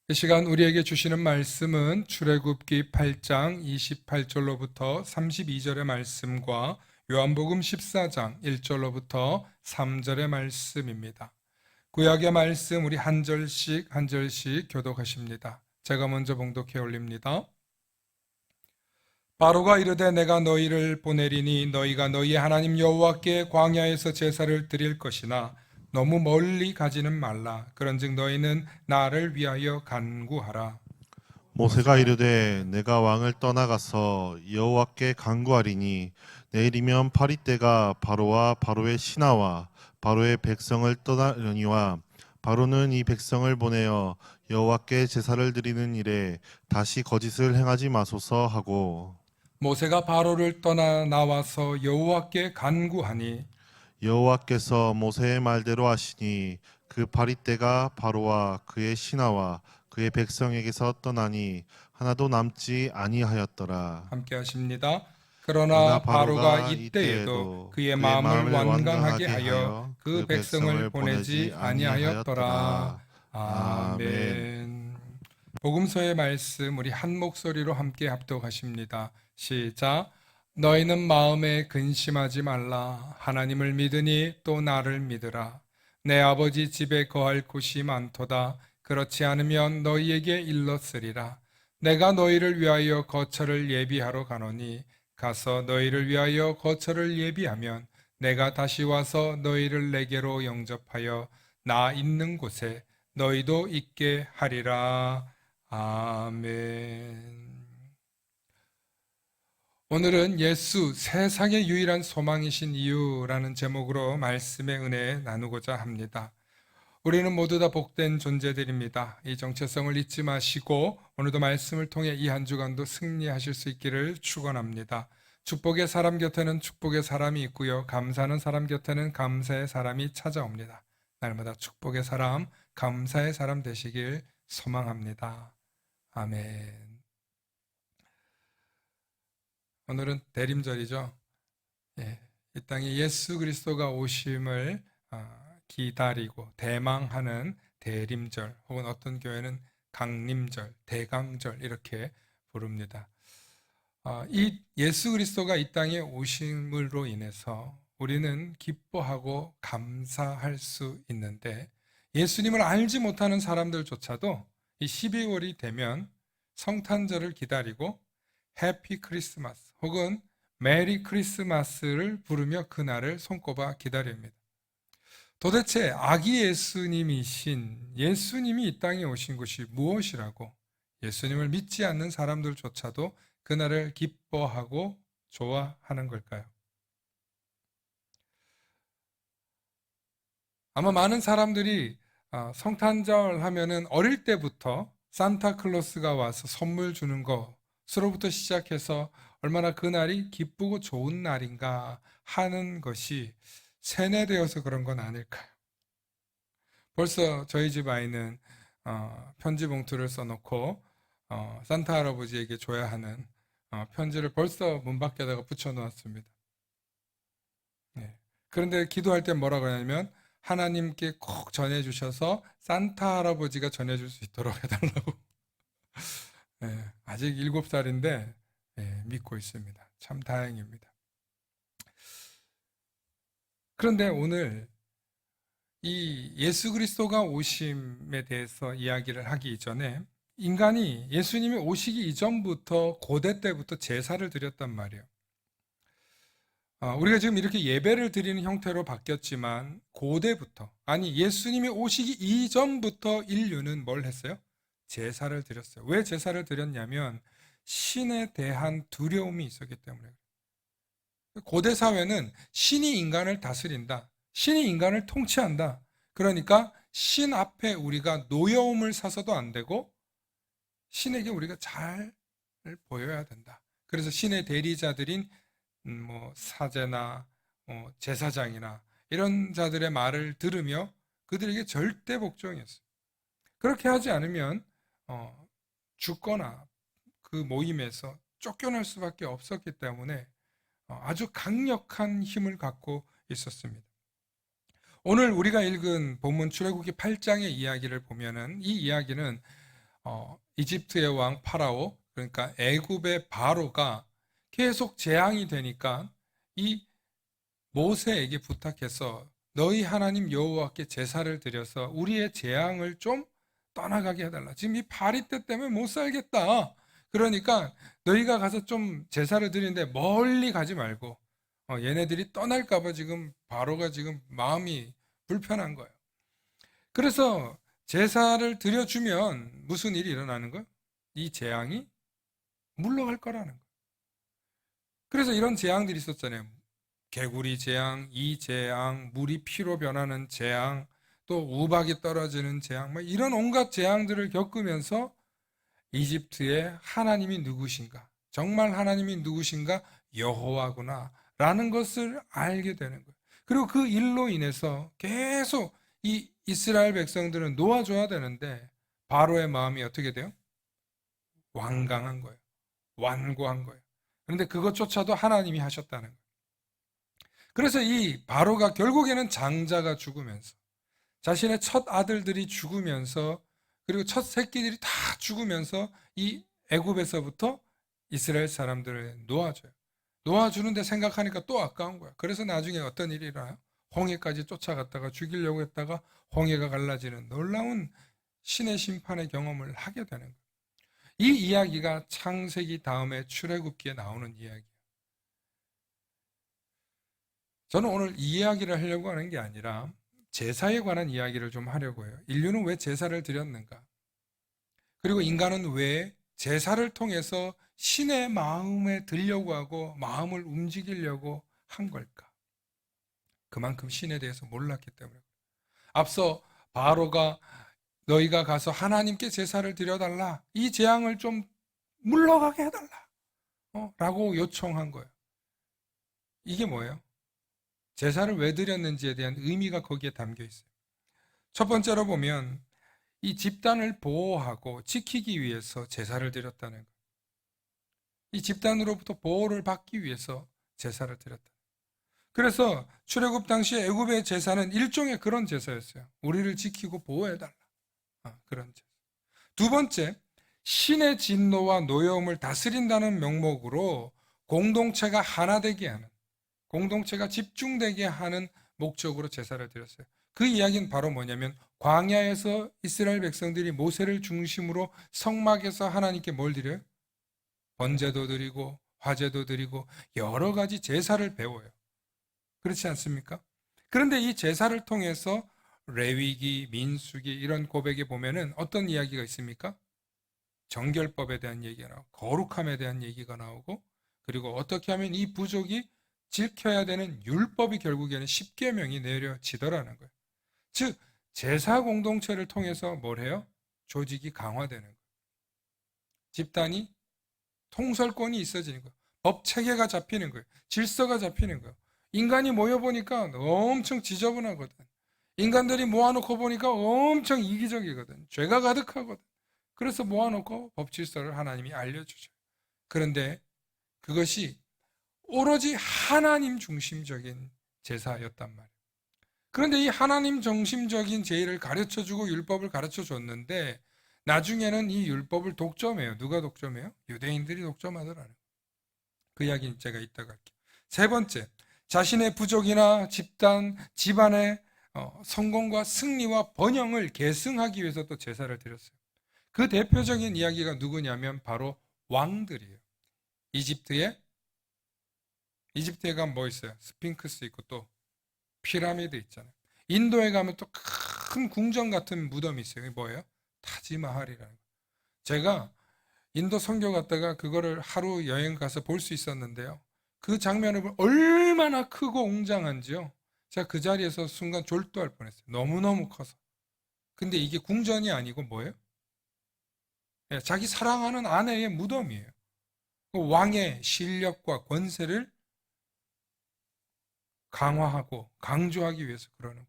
이 시간 우리에게 주시는 말씀은 출애굽기 8장 28절로부터 32절의 말씀과 요한복음 14장 1절로부터 3절의 말씀입니다. 구약의 말씀 우리 한 절씩 한 절씩 교독하십니다. 제가 먼저 봉독해 올립니다. 바로가 이르되 내가 너희를 보내리니 너희가 너희 하나님 여호와께 광야에서 제사를 드릴 것이나 너무 멀리 가지는 말라. 그런즉 너희는 나를 위하여 간구하라. 모세가 이르되 내가 왕을 떠나가서 여호와께 간구하리니 내일이면 파리떼가 바로와 바로의 신하와 바로의 백성을 떠나려니와 바로는 이 백성을 보내어 여호와께 제사를 드리는 일에 다시 거짓을 행하지 마소서 하고 모세가 바로를 떠나 나와서 여호와께 간구하니 여호와께서 모세의 말대로 하시니 그 파리떼가 바로와 그의 신하와 그의 백성에게서 떠나니 하나도 남지 아니하였더라. 함께 하십니다. 그러나 그러나 바로가 바로가 이때에도 이때에도 그의 그의 마음을 마음을 완강하게 완강하게 하여 하여 그 그 백성을 백성을 보내지 보내지 아니하였더라. 아니하였더라. 아멘. 복음서의 말씀 우리 한 목소리로 함께 합독하십니다. 시작. 너희는 마음에 근심하지 말라. 하나님을 믿으니 또 나를 믿으라. 내 아버지 집에 거할 곳이 많도다. 그렇지 않으면 너희에게 일렀으리라. 내가 너희를 위하여 거처를 예비하러 가노니 가서 너희를 위하여 거처를 예비하면 내가 다시 와서 너희를 내게로 영접하여 나 있는 곳에 너희도 있게 하리라. 아멘. 오늘은 예수 세상의 유일한 소망이신 이유라는 제목으로 말씀의 은혜 나누고자 합니다. 우리는 모두 다 복된 존재들입니다. 이 정체성을 잊지 마시고 오늘도 말씀을 통해 이 한 주간도 승리하실 수 있기를 축원합니다. 축복의 사람 곁에는 축복의 사람이 있고요. 감사하는 사람 곁에는 감사의 사람이 찾아옵니다. 날마다 축복의 사람, 감사의 사람 되시길 소망합니다. 아멘. 오늘은 대림절이죠. 이 땅에 예수 그리스도가 오심을 기다리고 대망하는 대림절, 혹은 어떤 교회는 강림절, 대강절 이렇게 부릅니다. 이 예수 그리스도가 이 땅에 오심으로 인해서 우리는 기뻐하고 감사할 수 있는데, 예수님을 알지 못하는 사람들조차도 이 12월이 되면 성탄절을 기다리고 해피 크리스마스 혹은 메리 크리스마스를 부르며 그날을 손꼽아 기다립니다. 도대체 아기 예수님이신 예수님이 이 땅에 오신 것이 무엇이라고 예수님을 믿지 않는 사람들조차도 그날을 기뻐하고 좋아하는 걸까요? 아마 많은 사람들이 성탄절 하면은 어릴 때부터 산타클로스가 와서 선물 주는 것으로부터 시작해서 얼마나 그날이 기쁘고 좋은 날인가 하는 것이 세뇌되어서 그런 건 아닐까요? 벌써 저희 집 아이는 편지 봉투를 써놓고 산타 할아버지에게 줘야 하는 편지를 벌써 문 밖에다가 붙여놓았습니다. 네. 그런데 기도할 때 뭐라고 하냐면 하나님께 꼭 전해주셔서 산타 할아버지가 전해줄 수 있도록 해달라고. 네, 아직 7살인데 믿고 있습니다. 참 다행입니다. 그런데 오늘 이 예수 그리스도가 오심에 대해서 이야기를 하기 전에 인간이 예수님이 오시기 이전부터 고대 때부터 제사를 드렸단 말이에요. 우리가 지금 이렇게 예배를 드리는 형태로 바뀌었지만 고대부터, 아니 예수님이 오시기 이전부터 인류는 뭘 했어요? 제사를 드렸어요. 왜 제사를 드렸냐면 신에 대한 두려움이 있었기 때문에. 고대 사회는 신이 인간을 다스린다, 신이 인간을 통치한다. 그러니까 신 앞에 우리가 노여움을 사서도 안 되고 신에게 우리가 잘 보여야 된다. 그래서 신의 대리자들인 사제나 제사장이나 이런 자들의 말을 들으며 그들에게 절대 복종했어요. 그렇게 하지 않으면 죽거나 그 모임에서 쫓겨날 수밖에 없었기 때문에 아주 강력한 힘을 갖고 있었습니다. 오늘 우리가 읽은 본문 출애굽기 8장의 이야기를 보면은 이 이야기는 이집트의 왕 파라오, 그러니까 애굽의 바로가 계속 재앙이 되니까 이 모세에게 부탁해서 너희 하나님 여호와께 제사를 드려서 우리의 재앙을 좀 떠나가게 해달라. 지금 이 파리떼 때문에 못 살겠다. 그러니까 너희가 가서 좀 제사를 드리는데 멀리 가지 말고 얘네들이 떠날까봐 지금 바로가 지금 마음이 불편한 거예요. 그래서 제사를 드려주면 무슨 일이 일어나는 거예요? 이 재앙이 물러갈 거라는 거예요. 그래서 이런 재앙들이 있었잖아요. 개구리 재앙, 이 재앙, 물이 피로 변하는 재앙, 또 우박이 떨어지는 재앙, 이런 온갖 재앙들을 겪으면서 이집트의 하나님이 누구신가? 정말 하나님이 누구신가? 여호와구나 라는 것을 알게 되는 거예요. 그리고 그 일로 인해서 계속 이 이스라엘 백성들은 놓아줘야 되는데 바로의 마음이 어떻게 돼요? 완강한 거예요. 완고한 거예요. 그런데 그것조차도 하나님이 하셨다는 거예요. 그래서 이 바로가 결국에는 장자가 죽으면서 자신의 첫 아들들이 죽으면서 그리고 첫 새끼들이 다 죽으면서 이 애굽에서부터 이스라엘 사람들을 놓아줘요. 놓아주는데 생각하니까 또 아까운 거야. 그래서 나중에 어떤 일이 일어나요? 홍해까지 쫓아갔다가 죽이려고 했다가 홍해가 갈라지는 놀라운 신의 심판의 경험을 하게 되는 거예요. 이 이야기가 창세기 다음에 출애굽기에 나오는 이야기예요. 저는 오늘 이 이야기를 하려고 하는 게 아니라 제사에 관한 이야기를 좀 하려고 해요. 인류는 왜 제사를 드렸는가? 그리고 인간은 왜 제사를 통해서 신의 마음에 들려고 하고 마음을 움직이려고 한 걸까? 그만큼 신에 대해서 몰랐기 때문에. 앞서 바로가 너희가 가서 하나님께 제사를 드려달라. 이 재앙을 좀 물러가게 해달라. 라고 요청한 거예요. 이게 뭐예요? 제사를 왜 드렸는지에 대한 의미가 거기에 담겨 있어요. 첫 번째로 보면 이 집단을 보호하고 지키기 위해서 제사를 드렸다는 거예요. 이 집단으로부터 보호를 받기 위해서 제사를 드렸다. 그래서 출애굽 당시 애굽의 제사는 일종의 그런 제사였어요. 우리를 지키고 보호해달라. 그런 제사. 두 번째, 신의 진노와 노여움을 다스린다는 명목으로 공동체가 하나 되게 하는, 공동체가 집중되게 하는 목적으로 제사를 드렸어요. 그 이야기는 바로 뭐냐면 광야에서 이스라엘 백성들이 모세를 중심으로 성막에서 하나님께 뭘 드려요? 번제도 드리고 화제도 드리고 여러 가지 제사를 배워요. 그렇지 않습니까? 그런데 이 제사를 통해서 레위기, 민수기 이런 고백에 보면은 어떤 이야기가 있습니까? 정결법에 대한 얘기가 나오고 거룩함에 대한 얘기가 나오고 그리고 어떻게 하면 이 부족이 지켜야 되는 율법이 결국에는 십계명이 내려지더라는 거예요. 즉 제사 공동체를 통해서 뭘 해요? 조직이 강화되는 거예요. 집단이 통솔권이 있어지는 거예요. 법 체계가 잡히는 거예요. 질서가 잡히는 거예요. 인간이 모여보니까 엄청 지저분하거든. 인간들이 모아놓고 보니까 엄청 이기적이거든. 죄가 가득하거든. 그래서 모아놓고 법 질서를 하나님이 알려주죠. 그런데 그것이 오로지 하나님 중심적인 제사였단 말이에요. 그런데 이 하나님 중심적인 제의를 가르쳐주고 율법을 가르쳐줬는데 나중에는 이 율법을 독점해요. 누가 독점해요? 유대인들이 독점하더라는 거예요. 그 이야기는 제가 이따가 할게요. 세 번째, 자신의 부족이나 집단, 집안의 성공과 승리와 번영을 계승하기 위해서 또 제사를 드렸어요. 그 대표적인 이야기가 누구냐면 바로 왕들이에요. 이집트에 가면 뭐 있어요? 스핑크스 있고 또 피라미드 있잖아요. 인도에 가면 또 큰 궁전 같은 무덤이 있어요. 그게 뭐예요? 타지마할이라는 거예요. 제가 인도 선교 갔다가 그거를 하루 여행 가서 볼 수 있었는데요. 그 장면을 보면 얼마나 크고 웅장한지요. 제가 그 자리에서 순간 졸도할 뻔했어요. 너무너무 커서. 근데 이게 궁전이 아니고 뭐예요? 자기 사랑하는 아내의 무덤이에요. 왕의 실력과 권세를 강화하고 강조하기 위해서 그러는 거예요.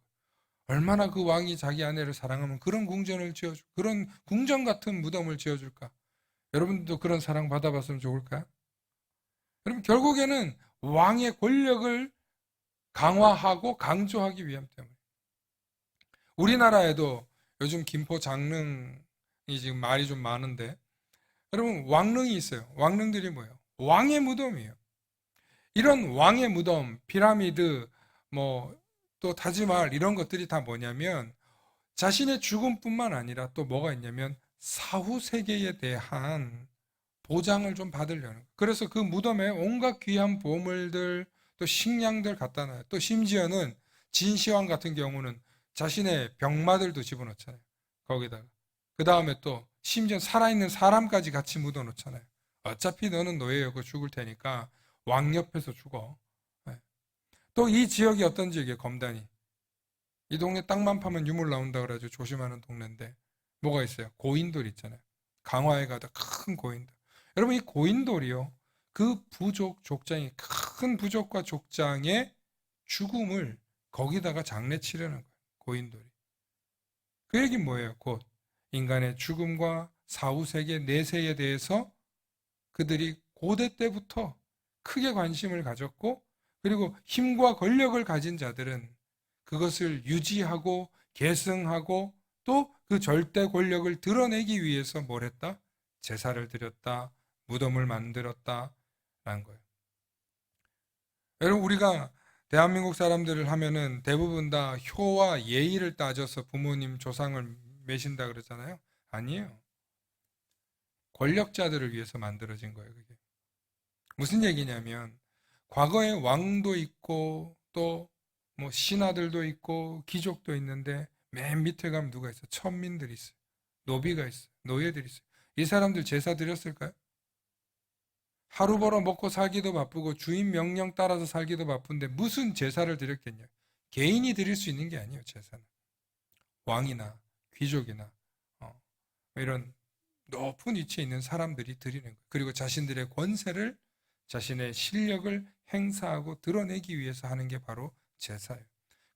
얼마나 그 왕이 자기 아내를 사랑하면 그런 궁전을 지어줄, 그런 궁전 같은 무덤을 지어줄까? 여러분도 그런 사랑 받아봤으면 좋을까요? 여러분 결국에는 왕의 권력을 강화하고 강조하기 위함 때문에 우리나라에도 요즘 김포 장릉에 지금 말이 좀 많은데, 여러분 왕릉이 있어요. 왕릉들이 뭐예요? 왕의 무덤이에요. 이런 왕의 무덤, 피라미드, 뭐 또 타지마할 이런 것들이 다 뭐냐면 자신의 죽음뿐만 아니라 또 뭐가 있냐면 사후 세계에 대한 보장을 좀 받으려는 거예요. 그래서 그 무덤에 온갖 귀한 보물들 또 식량들 갖다 놔요. 또 심지어는 진시황 같은 경우는 자신의 병마들도 집어넣잖아요. 거기다가. 그 다음에 또 심지어 살아있는 사람까지 같이 묻어놓잖아요. 어차피 너는 노예였고 죽을 테니까 왕 옆에서 죽어. 또 이 지역이 어떤 지역이에요? 검단이. 이 동네 땅만 파면 유물 나온다 그래가지고 조심하는 동네인데 뭐가 있어요? 고인돌 있잖아요. 강화에 가다 큰 고인돌. 여러분 이 고인돌이요. 그 부족 족장이 큰 부족과 족장의 죽음을 거기다가 장례 치르는 거예요. 고인돌이. 그 얘기는 뭐예요? 곧 인간의 죽음과 사후세계 내세에 대해서 그들이 고대 때부터 크게 관심을 가졌고 그리고 힘과 권력을 가진 자들은 그것을 유지하고 계승하고 또 그 절대 권력을 드러내기 위해서 뭘 했다? 제사를 드렸다. 무덤을 만들었다. 라는 거예요. 여러분 우리가 대한민국 사람들을 하면은 대부분 다 효와 예의를 따져서 부모님 조상을 매신다 그러잖아요. 아니에요. 권력자들을 위해서 만들어진 거예요. 그게. 무슨 얘기냐면 과거에 왕도 있고 또 뭐 신하들도 있고 귀족도 있는데 맨 밑에 가면 누가 있어? 천민들이 있어요. 노비가 있어요. 노예들이 있어요. 이 사람들 제사 드렸을까요? 하루 벌어 먹고 살기도 바쁘고 주인 명령 따라서 살기도 바쁜데 무슨 제사를 드렸겠냐? 개인이 드릴 수 있는 게 아니에요. 제사는. 왕이나 귀족이나 이런 높은 위치에 있는 사람들이 드리는 거예요. 그리고 자신들의 권세를 자신의 실력을 행사하고 드러내기 위해서 하는 게 바로 제사예요.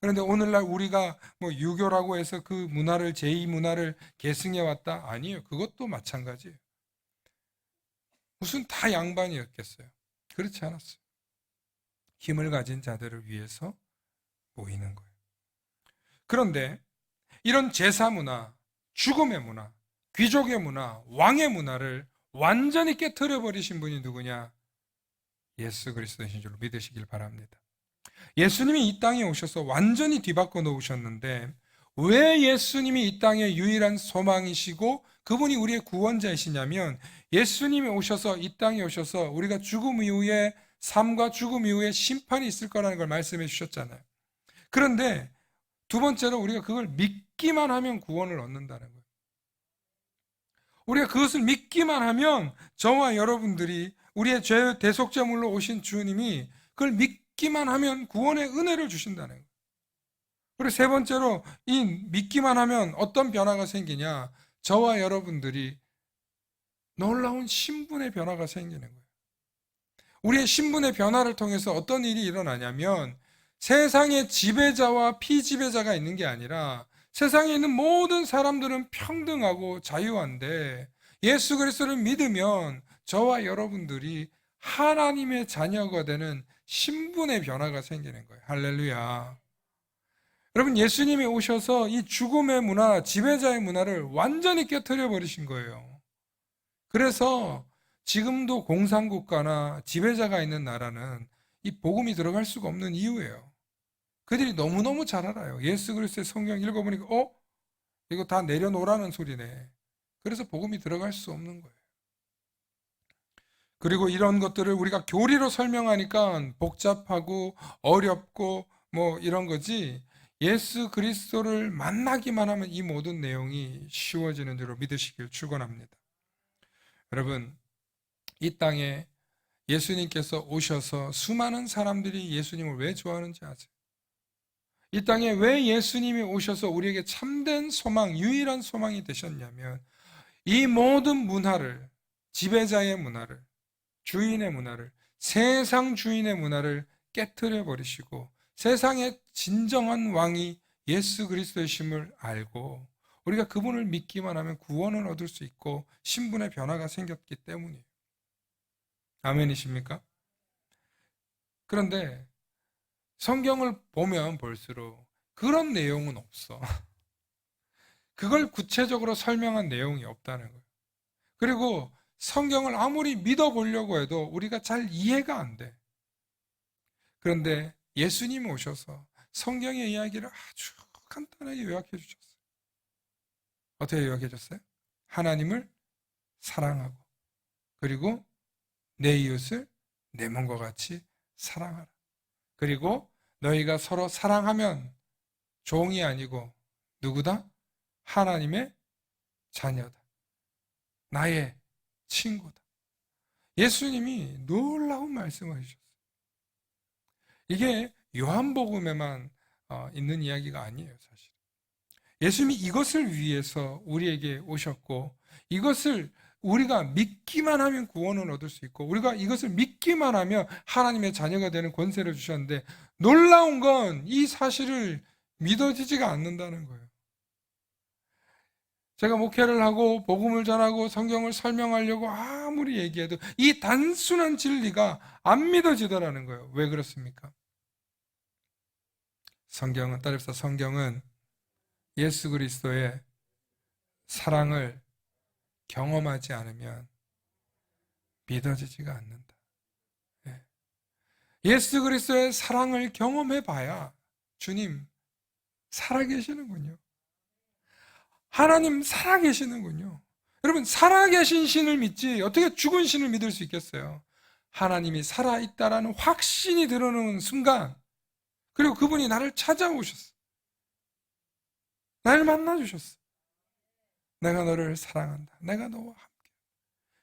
그런데 오늘날 우리가 뭐 유교라고 해서 그 문화를 제2문화를 계승해 왔다? 아니에요. 그것도 마찬가지예요. 무슨 다 양반이었겠어요. 그렇지 않았어요. 힘을 가진 자들을 위해서 모이는 거예요. 그런데 이런 제사 문화, 죽음의 문화, 귀족의 문화, 왕의 문화를 완전히 깨트려 버리신 분이 누구냐? 예수 그리스도이신 줄로 믿으시길 바랍니다. 예수님이 이 땅에 오셔서 완전히 뒤바꿔 놓으셨는데 왜 예수님이 이 땅의 유일한 소망이시고 그분이 우리의 구원자이시냐면 예수님이 오셔서 이 땅에 오셔서 우리가 죽음 이후에 삶과 죽음 이후에 심판이 있을 거라는 걸 말씀해 주셨잖아요. 그런데 두 번째로 우리가 그걸 믿기만 하면 구원을 얻는다는 거예요. 우리가 그것을 믿기만 하면 저와 여러분들이 우리의 죄 대속제물로 오신 주님이 그걸 믿기만 하면 구원의 은혜를 주신다는 거예요. 그리고 세 번째로 이 믿기만 하면 어떤 변화가 생기냐? 저와 여러분들이 놀라운 신분의 변화가 생기는 거예요. 우리의 신분의 변화를 통해서 어떤 일이 일어나냐면 세상에 지배자와 피지배자가 있는 게 아니라 세상에 있는 모든 사람들은 평등하고 자유한데 예수 그리스도를 믿으면 저와 여러분들이 하나님의 자녀가 되는 신분의 변화가 생기는 거예요. 할렐루야. 여러분 예수님이 오셔서 이 죽음의 문화, 지배자의 문화를 완전히 깨트려 버리신 거예요. 그래서 지금도 공산국가나 지배자가 있는 나라는 이 복음이 들어갈 수가 없는 이유예요. 그들이 너무너무 잘 알아요. 예수 그리스도의 성경 읽어보니까 이거 다 내려놓으라는 소리네. 그래서 복음이 들어갈 수 없는 거예요. 그리고 이런 것들을 우리가 교리로 설명하니까 복잡하고 어렵고 뭐 이런 거지 예수 그리스도를 만나기만 하면 이 모든 내용이 쉬워지는 줄로 믿으시길 축원합니다. 여러분 이 땅에 예수님께서 오셔서 수많은 사람들이 예수님을 왜 좋아하는지 아세요? 이 땅에 왜 예수님이 오셔서 우리에게 참된 소망, 유일한 소망이 되셨냐면 이 모든 문화를, 지배자의 문화를, 주인의 문화를, 세상 주인의 문화를 깨트려 버리시고 세상의 진정한 왕이 예수 그리스도이심을 알고 우리가 그분을 믿기만 하면 구원을 얻을 수 있고 신분의 변화가 생겼기 때문이에요. 아멘이십니까? 그런데 성경을 보면 볼수록 그런 내용은 없어. 그걸 구체적으로 설명한 내용이 없다는 거예요. 그리고 성경을 아무리 믿어보려고 해도 우리가 잘 이해가 안 돼. 그런데 예수님이 오셔서 성경의 이야기를 아주 간단하게 요약해 주셨어요. 어떻게 요약해 줬어요? 하나님을 사랑하고, 그리고 내 이웃을 내 몸과 같이 사랑하라. 그리고 너희가 서로 사랑하면 종이 아니고 누구다? 하나님의 자녀다. 나의 친구다. 예수님이 놀라운 말씀을 해주셨어요. 이게 요한복음에만 있는 이야기가 아니에요, 사실. 예수님이 이것을 위해서 우리에게 오셨고, 이것을 우리가 믿기만 하면 구원을 얻을 수 있고, 우리가 이것을 믿기만 하면 하나님의 자녀가 되는 권세를 주셨는데, 놀라운 건 이 사실을 믿어지지가 않는다는 거예요. 제가 목회를 하고 복음을 전하고 성경을 설명하려고 아무리 얘기해도 이 단순한 진리가 안 믿어지더라는 거예요. 왜 그렇습니까? 따라서 성경은 예수 그리스도의 사랑을 경험하지 않으면 믿어지지가 않는다. 예수 그리스도의 사랑을 경험해 봐야 주님 살아계시는군요. 하나님 살아계시는군요. 여러분, 살아계신 신을 믿지 어떻게 죽은 신을 믿을 수 있겠어요? 하나님이 살아있다라는 확신이 드러나는 순간, 그리고 그분이 나를 찾아오셨어. 나를 만나주셨어. 내가 너를 사랑한다. 내가 너와 함께.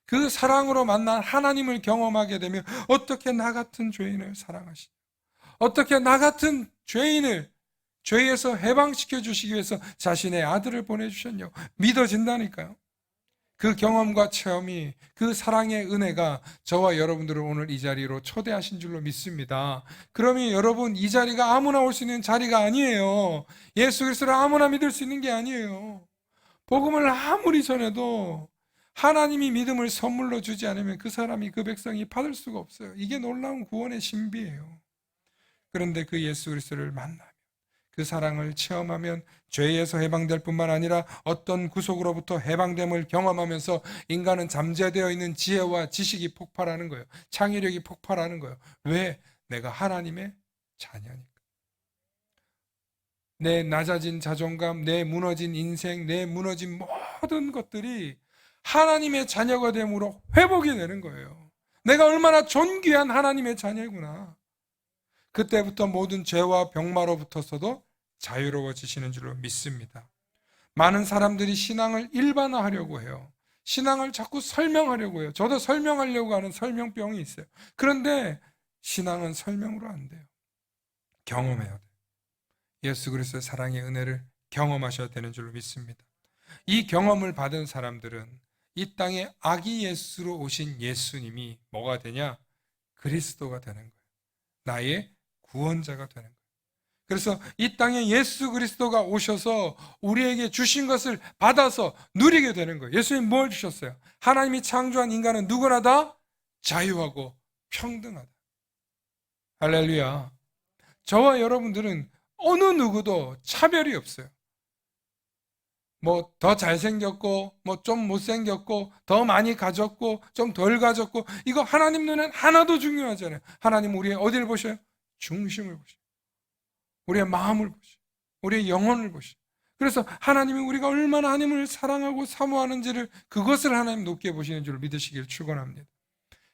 그 사랑으로 만난 하나님을 경험하게 되면 어떻게 나 같은 죄인을 사랑하시냐? 어떻게 나 같은 죄인을 죄에서 해방시켜 주시기 위해서 자신의 아들을 보내주셨냐고 믿어진다니까요. 그 경험과 체험이, 그 사랑의 은혜가 저와 여러분들을 오늘 이 자리로 초대하신 줄로 믿습니다. 그러면 여러분, 이 자리가 아무나 올 수 있는 자리가 아니에요. 예수 그리스도를 아무나 믿을 수 있는 게 아니에요. 복음을 아무리 전해도 하나님이 믿음을 선물로 주지 않으면 그 사람이, 그 백성이 받을 수가 없어요. 이게 놀라운 구원의 신비예요. 그런데 그 예수 그리스도를 만나면, 그 사랑을 체험하면 죄에서 해방될 뿐만 아니라 어떤 구속으로부터 해방됨을 경험하면서 인간은 잠재되어 있는 지혜와 지식이 폭발하는 거예요. 창의력이 폭발하는 거예요. 왜? 내가 하나님의 자녀니까. 내 낮아진 자존감, 내 무너진 인생, 내 무너진 모든 것들이 하나님의 자녀가 됨으로 회복이 되는 거예요. 내가 얼마나 존귀한 하나님의 자녀구나. 그때부터 모든 죄와 병마로부터서도 자유로워지시는 줄로 믿습니다. 많은 사람들이 신앙을 일반화하려고 해요. 신앙을 자꾸 설명하려고 해요. 저도 설명하려고 하는 설명병이 있어요. 그런데 신앙은 설명으로 안 돼요. 경험해야 돼요. 예수 그리스도의 사랑의 은혜를 경험하셔야 되는 줄로 믿습니다. 이 경험을 받은 사람들은 이 땅에 아기 예수로 오신 예수님이 뭐가 되냐? 그리스도가 되는 거예요. 나의 구원자가 되는 거예요. 그래서 이 땅에 예수 그리스도가 오셔서 우리에게 주신 것을 받아서 누리게 되는 거예요. 예수님 뭘 주셨어요? 하나님이 창조한 인간은 누구나 다 자유하고 평등하다. 할렐루야. 저와 여러분들은 어느 누구도 차별이 없어요. 뭐 더 잘생겼고 뭐 좀 못생겼고 더 많이 가졌고 좀 덜 가졌고, 이거 하나님 눈엔 하나도 중요하잖아요. 하나님 우리의 어디를 보셔요? 중심을 보셔요. 우리의 마음을 보셔요. 우리의 영혼을 보셔요. 그래서 하나님이 우리가 얼마나 하나님을 사랑하고 사모하는지를, 그것을 하나님 높게 보시는 줄 믿으시길 축원합니다.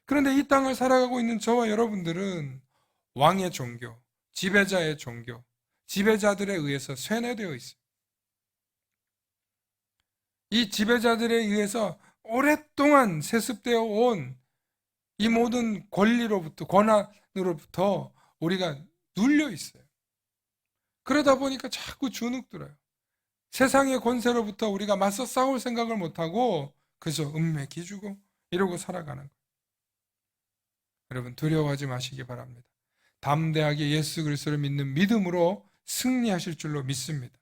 그런데 이 땅을 살아가고 있는 저와 여러분들은 왕의 종교, 지배자의 종교, 지배자들에 의해서 쇠뇌되어 있어요. 이 지배자들에 의해서 오랫동안 세습되어 온 이 모든 권리로부터, 권한으로부터 우리가 눌려 있어요. 그러다 보니까 자꾸 주눅들어요. 세상의 권세로부터 우리가 맞서 싸울 생각을 못하고 그저 음매 기주고 이러고 살아가는 거예요. 여러분, 두려워하지 마시기 바랍니다. 담대하게 예수 그리스도를 믿는 믿음으로 승리하실 줄로 믿습니다.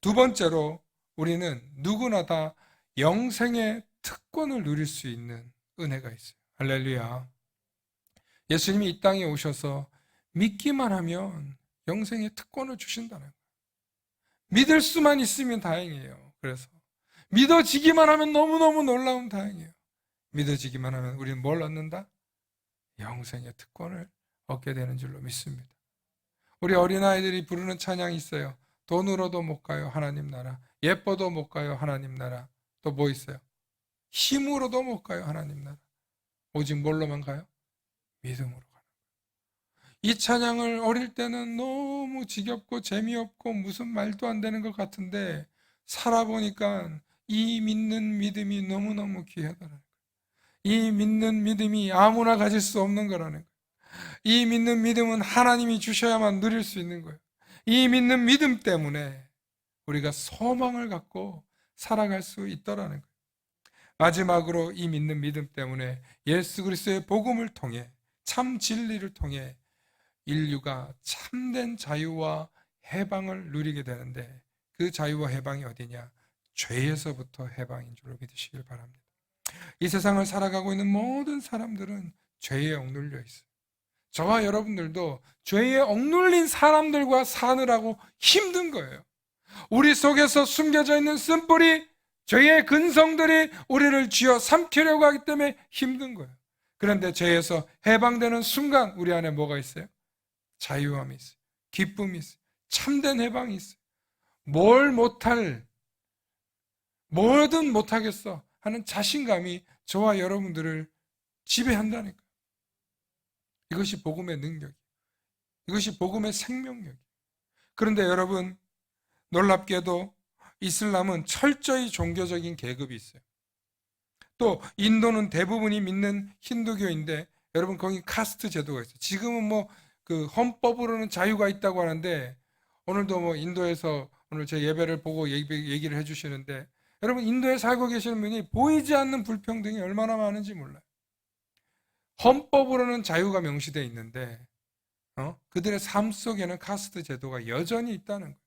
두 번째로, 우리는 누구나 다 영생의 특권을 누릴 수 있는 은혜가 있어요. 할렐루야. 예수님이 이 땅에 오셔서 믿기만 하면 영생의 특권을 주신다는 거예요. 믿을 수만 있으면 다행이에요. 그래서 믿어지기만 하면 너무너무 놀라운 다행이에요. 믿어지기만 하면 우리는 뭘 얻는다? 영생의 특권을 얻게 되는 줄로 믿습니다. 우리 어린아이들이 부르는 찬양이 있어요. 돈으로도 못 가요, 하나님 나라. 예뻐도 못 가요, 하나님 나라. 또 뭐 있어요? 힘으로도 못 가요, 하나님 나라. 오직 뭘로만 가요? 믿음으로 가는 거예요. 이 찬양을 어릴 때는 너무 지겹고 재미없고 무슨 말도 안 되는 것 같은데 살아보니까 이 믿는 믿음이 너무너무 귀하다는 거예요. 이 믿는 믿음이 아무나 가질 수 없는 거라는 거예요. 이 믿는 믿음은 하나님이 주셔야만 누릴 수 있는 거예요. 이 믿는 믿음 때문에 우리가 소망을 갖고 살아갈 수 있더라는 거예요. 마지막으로 이 믿는 믿음 때문에 예수 그리스도의 복음을 통해 참 진리를 통해 인류가 참된 자유와 해방을 누리게 되는데 그 자유와 해방이 어디냐? 죄에서부터 해방인 줄로 믿으시길 바랍니다. 이 세상을 살아가고 있는 모든 사람들은 죄에 억눌려 있어요. 저와 여러분들도 죄에 억눌린 사람들과 사느라고 힘든 거예요. 우리 속에서 숨겨져 있는 쓴뿌리, 죄의 근성들이 우리를 쥐어 삼키려고 하기 때문에 힘든 거예요. 그런데 죄에서 해방되는 순간 우리 안에 뭐가 있어요? 자유함이 있어요. 기쁨이 있어요. 참된 해방이 있어요. 뭐든 못하겠어 하는 자신감이 저와 여러분들을 지배한다니까요. 이것이 복음의 능력이에요. 이것이 복음의 생명력이에요. 그런데 여러분, 놀랍게도 이슬람은 철저히 종교적인 계급이 있어요. 또 인도는 대부분이 믿는 힌두교인데 여러분 거기 카스트 제도가 있어요. 지금은 뭐 그 헌법으로는 자유가 있다고 하는데 오늘도 뭐 인도에서 오늘 제 예배를 보고 얘기를 해주시는데 여러분 인도에 살고 계시는 분이 보이지 않는 불평등이 얼마나 많은지 몰라요. 헌법으로는 자유가 명시되어 있는데 그들의 삶 속에는 카스트 제도가 여전히 있다는 거예요.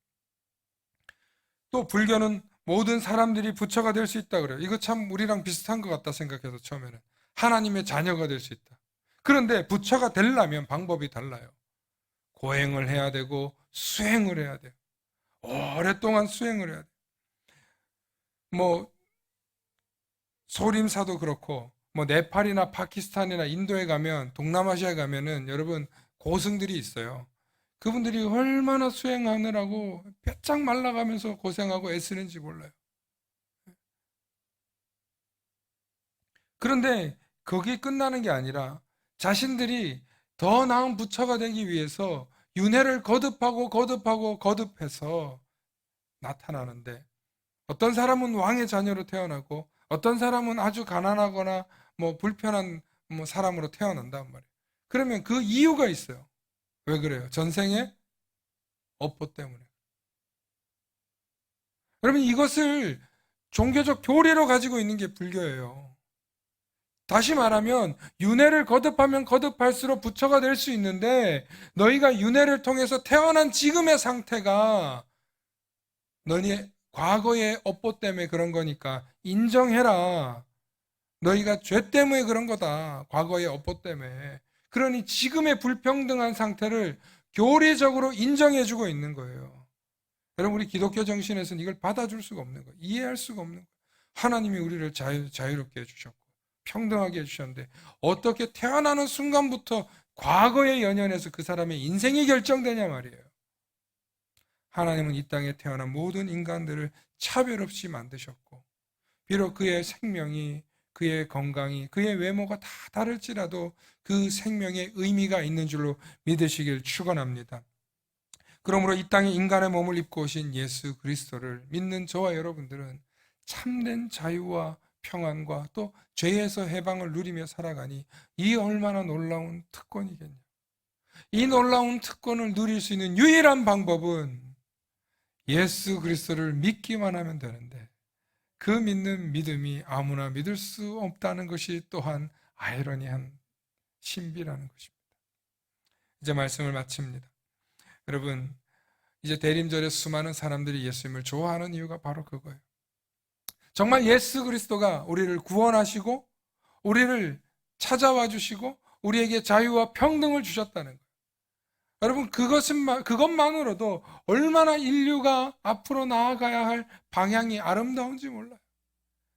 또 불교는 모든 사람들이 부처가 될 수 있다 그래요. 이거 참 우리랑 비슷한 것 같다 생각해서 처음에는 하나님의 자녀가 될 수 있다. 그런데 부처가 되려면 방법이 달라요. 고행을 해야 되고 수행을 해야 돼요. 오랫동안 수행을 해야 돼요. 뭐 소림사도 그렇고 뭐 네팔이나 파키스탄이나 인도에 가면 동남아시아에 가면은 여러분 고승들이 있어요. 그분들이 얼마나 수행하느라고 뼈짝 말라가면서 고생하고 애쓰는지 몰라요. 그런데 거기 끝나는 게 아니라 자신들이 더 나은 부처가 되기 위해서 윤회를 거듭해서 나타나는데 어떤 사람은 왕의 자녀로 태어나고 어떤 사람은 아주 가난하거나 뭐 불편한 뭐 사람으로 태어난단 말이에요. 그러면 그 이유가 있어요. 왜 그래요? 전생에 업보 때문에. 여러분 이것을 종교적 교리로 가지고 있는 게 불교예요. 다시 말하면 윤회를 거듭하면 거듭할수록 부처가 될 수 있는데 너희가 윤회를 통해서 태어난 지금의 상태가 너희 과거의 업보 때문에 그런 거니까 인정해라. 너희가 죄 때문에 그런 거다. 과거의 업보 때문에. 그러니 지금의 불평등한 상태를 교리적으로 인정해주고 있는 거예요. 여러분 우리 기독교 정신에서는 이걸 받아줄 수가 없는 거예요. 이해할 수가 없는 거예요. 하나님이 우리를 자유롭게 해주셨고 평등하게 해주셨는데 어떻게 태어나는 순간부터 과거의 연연에서 그 사람의 인생이 결정되냐 말이에요. 하나님은 이 땅에 태어난 모든 인간들을 차별 없이 만드셨고 비록 그의 생명이 그의 건강이 그의 외모가 다 다를지라도 그 생명에 의미가 있는 줄로 믿으시길 축원합니다. 그러므로 이 땅에 인간의 몸을 입고 오신 예수 그리스도를 믿는 저와 여러분들은 참된 자유와 평안과 또 죄에서 해방을 누리며 살아가니 이 얼마나 놀라운 특권이겠냐. 이 놀라운 특권을 누릴 수 있는 유일한 방법은 예수 그리스도를 믿기만 하면 되는데 그 믿는 믿음이 아무나 믿을 수 없다는 것이 또한 아이러니한 신비라는 것입니다. 이제 말씀을 마칩니다. 여러분 이제 대림절에 수많은 사람들이 예수님을 좋아하는 이유가 바로 그거예요. 정말 예수 그리스도가 우리를 구원하시고 우리를 찾아와 주시고 우리에게 자유와 평등을 주셨다는 거예요. 여러분, 그것만으로도 얼마나 인류가 앞으로 나아가야 할 방향이 아름다운지 몰라요.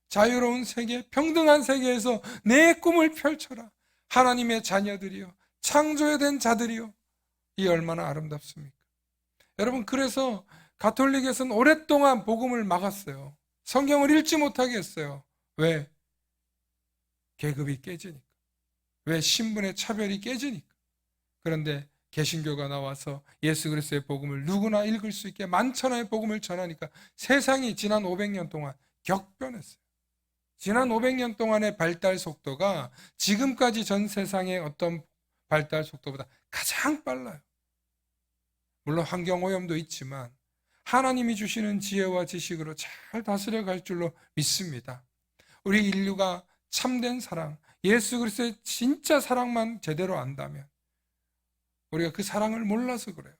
자유로운 세계, 평등한 세계에서 내 꿈을 펼쳐라. 하나님의 자녀들이요, 창조된 자들이요, 이 얼마나 아름답습니까? 여러분, 그래서 가톨릭에서는 오랫동안 복음을 막았어요. 성경을 읽지 못하게 했어요. 왜? 계급이 깨지니까. 왜? 신분의 차별이 깨지니까. 그런데 개신교가 나와서 예수 그리스도의 복음을 누구나 읽을 수 있게 만천하의 복음을 전하니까 세상이 지난 500년 동안 격변했어요. 지난 500년 동안의 발달 속도가 지금까지 전 세상의 어떤 발달 속도보다 가장 빨라요. 물론 환경오염도 있지만 하나님이 주시는 지혜와 지식으로 잘 다스려 갈 줄로 믿습니다. 우리 인류가 참된 사랑, 예수 그리스도의 진짜 사랑만 제대로 안다면, 우리가 그 사랑을 몰라서 그래요.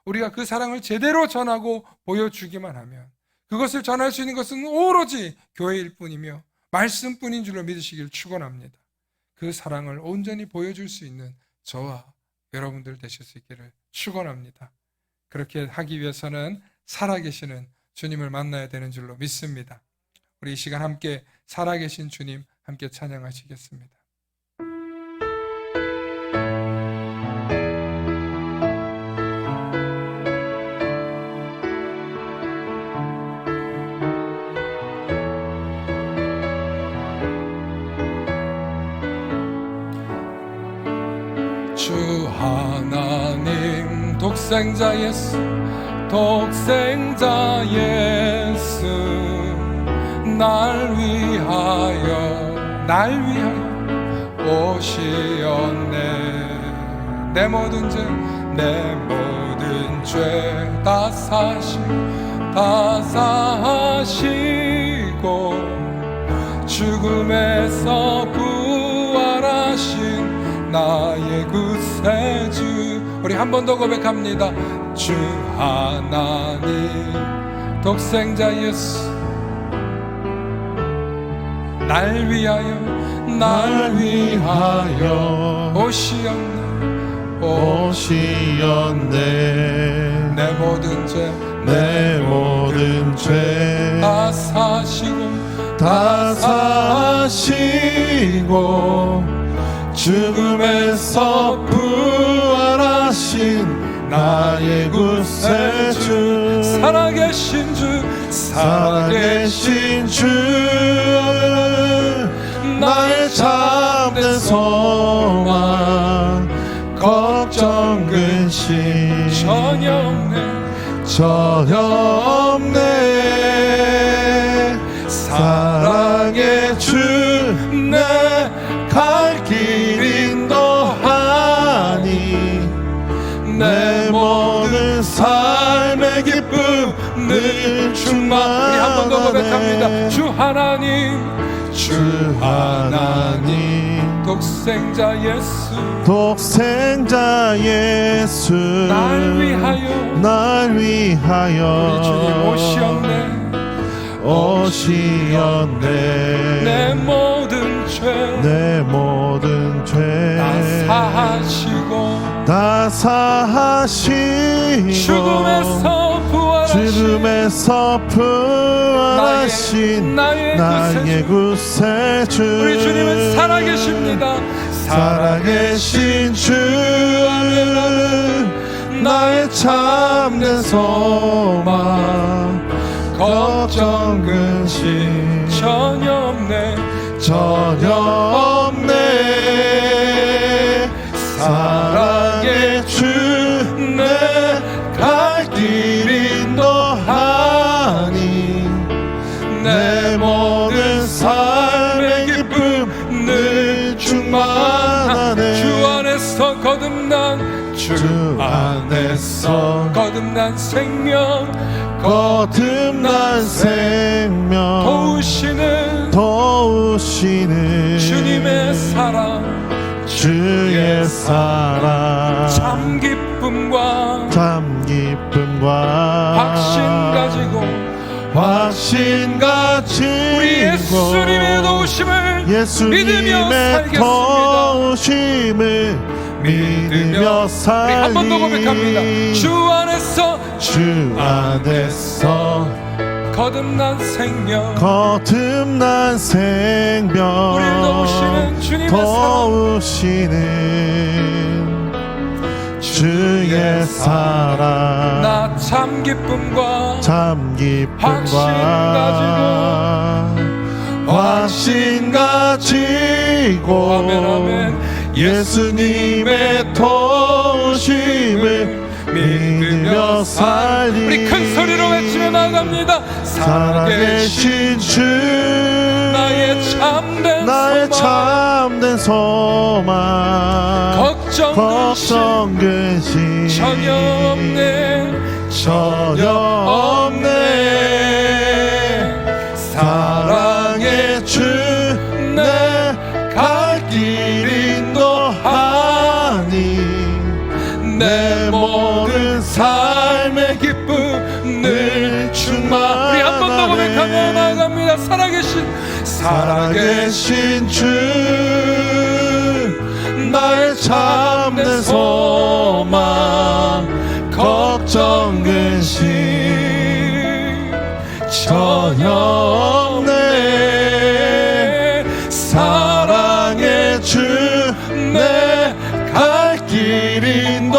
우리가 그 사랑을 제대로 전하고 보여주기만 하면, 그것을 전할 수 있는 것은 오로지 교회일 뿐이며 말씀뿐인 줄로 믿으시길 축원합니다. 그 사랑을 온전히 보여줄 수 있는 저와 여러분들 되실 수 있기를 축원합니다. 그렇게 하기 위해서는 살아계시는 주님을 만나야 되는 줄로 믿습니다. 우리 이 시간 함께 살아계신 주님 함께 찬양하시겠습니다. 주 하나님 독생자 예수, 독생자 예수, 날 위하여 오시었네. 내 모든 죄 다 사하시고 죽음에서 부활하신 나의 구세주. 우리 한 번 더 고백합니다. 주 하나님 독생자 예수, 날 위하여 오시었네. 내 모든 죄 다 사시고 죽음에서 부활하신 나의 구세주. 살아계신 주, 나의 참된 소망, 걱정 근심 전혀 없네. 사랑의 주, 내 갈 길 인도하니 내 모든 삶의 기쁨 늘 충만. 우리 한 번 더 고백합니다. 주 하나님 독생자 예수, 날 위하여 우리 주님 오시었네. 내 모든 죄 다 사하시고 죽음에서 부활하신 나의 구세주. 우리 주님은 살아계십니다. 살아계신 주, 나의 참된 소망, 걱정 근심 전혀 없네. 사랑의 주, 내 갈 길 인도하니 내 모든 삶의 기쁨 늘 충만하네. 주 안에서 거듭난 생명 도우시는 주님의 사랑, 주의 사랑, 참 기쁨과 확신 가지고 우리 예수님의 도우심을 믿으며 살겠습니다. 믿으며 우리 살리. 한 번 더 고백합니다. 주 안에서 주 안에서 거듭난 생명, 거듭난 생명, 우리를 도우시는 주님의 도우시는 주의 사랑, 나 참 기쁨과 참 기쁨과 확신 가지고 아멘, 아멘. 예수님의 도우심을 믿으며 살리. 우리 큰 소리로 외치며 나아갑니다. 살아계신 주, 나의 참된 소망, 걱정 근심 전혀 없네, 전혀 없네. 사랑의 주, 내 갈 길 인도하니 내 모든 삶의 기쁨 늘 충만하네. 우리 한 번 더 고백하며 나아갑니다. 살아계신 주, 나의 참된 소망, 걱정 근심 전혀 없네. 사랑의 주, 내 갈 길 인도하니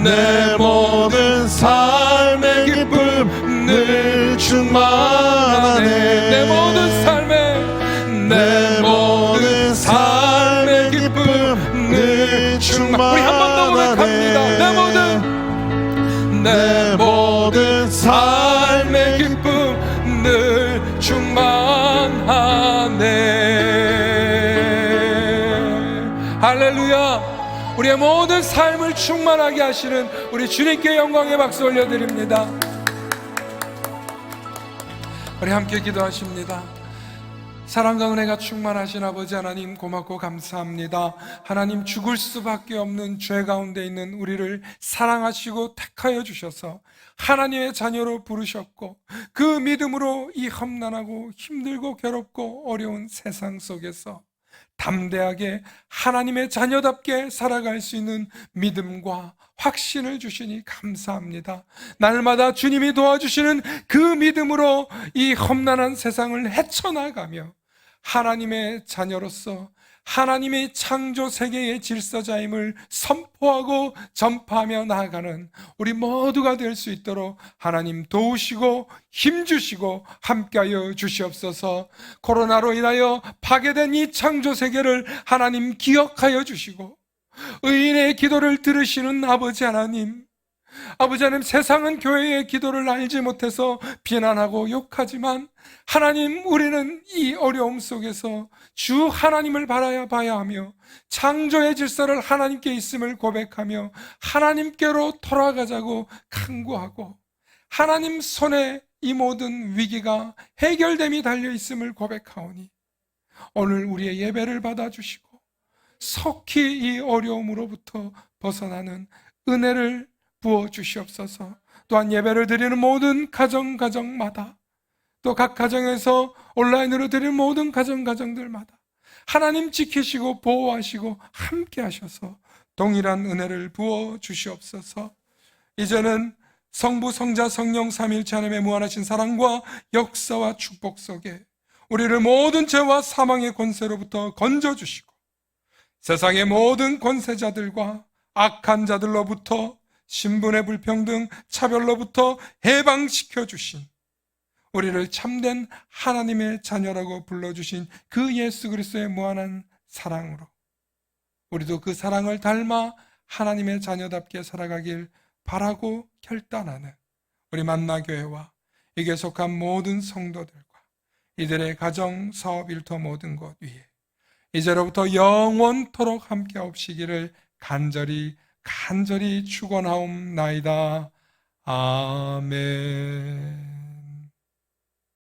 내 모든 삶의 기쁨 늘 충만하네. 내 모든 삶의 기쁨 늘 충만하네. 우리 한 번 더 고백합니다. 내 모든 삶의 기쁨 늘 충만하네. 할렐루야. 우리의 모든 삶을 충만하게 하시는 우리 주님께 영광의 박수 올려드립니다. 우리 함께 기도하십니다. 사랑과 은혜가 충만하신 아버지 하나님, 고맙고 감사합니다. 하나님, 죽을 수밖에 없는 죄 가운데 있는 우리를 사랑하시고 택하여 주셔서 하나님의 자녀로 부르셨고, 그 믿음으로 이 험난하고 힘들고 괴롭고 어려운 세상 속에서 담대하게 하나님의 자녀답게 살아갈 수 있는 믿음과 확신을 주시니 감사합니다. 날마다 주님이 도와주시는 그 믿음으로 이 험난한 세상을 헤쳐나가며 하나님의 자녀로서 하나님의 창조 세계의 질서자임을 선포하고 전파하며 나아가는 우리 모두가 될 수 있도록 하나님 도우시고 힘주시고 함께하여 주시옵소서. 코로나로 인하여 파괴된 이 창조 세계를 하나님 기억하여 주시고, 의인의 기도를 들으시는 아버지 하나님, 세상은 교회의 기도를 알지 못해서 비난하고 욕하지만 하나님, 우리는 이 어려움 속에서 주 하나님을 바라봐야 하며 창조의 질서를 하나님께 있음을 고백하며 하나님께로 돌아가자고 간구하고, 하나님 손에 이 모든 위기가 해결됨이 달려 있음을 고백하오니 오늘 우리의 예배를 받아주시고 속히 이 어려움으로부터 벗어나는 은혜를 부어 주시옵소서. 또한 예배를 드리는 모든 가정마다, 또 각 가정에서 온라인으로 드리는 모든 가정들마다 하나님 지키시고 보호하시고 함께 하셔서 동일한 은혜를 부어 주시옵소서. 이제는 성부, 성자, 성령 삼위일체 하나님의 무한하신 사랑과 역사와 축복 속에 우리를 모든 죄와 사망의 권세로부터 건져주시고, 세상의 모든 권세자들과 악한 자들로부터, 신분의 불평등, 차별로부터 해방시켜 주신, 우리를 참된 하나님의 자녀라고 불러주신 그 예수 그리스도의 무한한 사랑으로 우리도 그 사랑을 닮아 하나님의 자녀답게 살아가길 바라고 결단하는 우리 만나교회와 이게 속한 모든 성도들과 이들의 가정, 사업, 일터 모든 것 위에 이제로부터 영원토록 함께 없시기를 간절히 축원하옵나이다. 아멘.